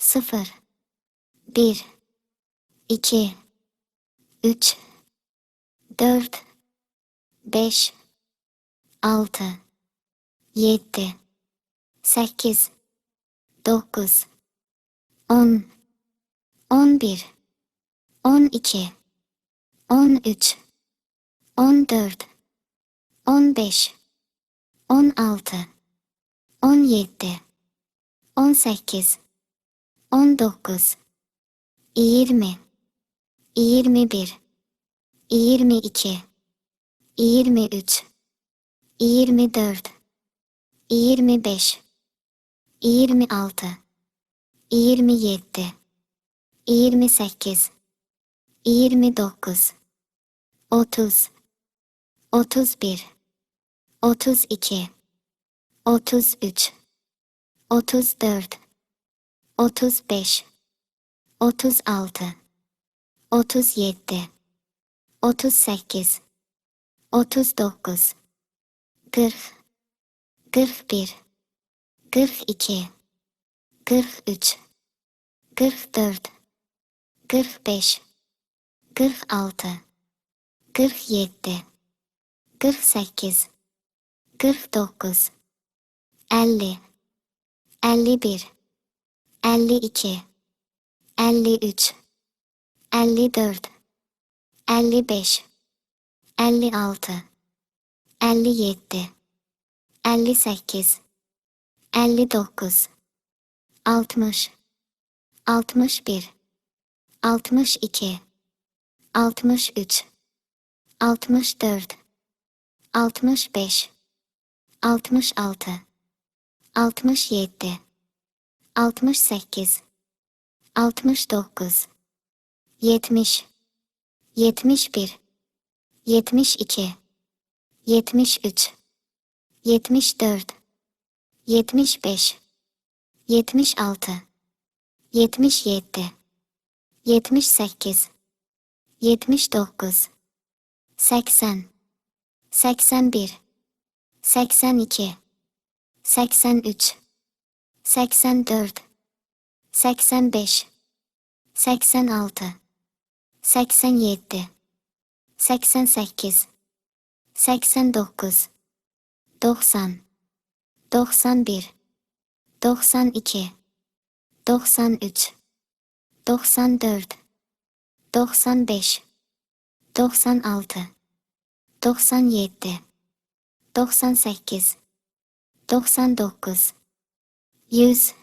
0, 1, 2, 3, 4, 5, 6, 7, 8, 9, 10, 11, 12, 13, 14, 15, 16, 17, 18, 19, 20, 21, 22, 23, 24, 25, 26, 27, 28, 29, 30, 31, 32, 33, 34, 35, 36, 37, 38, 39, 40, 41, 42, 43, 44, 45, 46, 47, 48, 49, 50, 51, 52, 53, 54, 55, 56, 57, 58, 59, 60, 61, 62, 63, 64, 65, 66, 67, 68, 69, 70, 71, 72, 73, 74, 75, 76, 77, 78, 79, 80, 81, 82, 83, 84, 85, 86, 87, 88, 89, 90, 91, 92, 93, 94, 95, 96, 97, 98, 99, 100,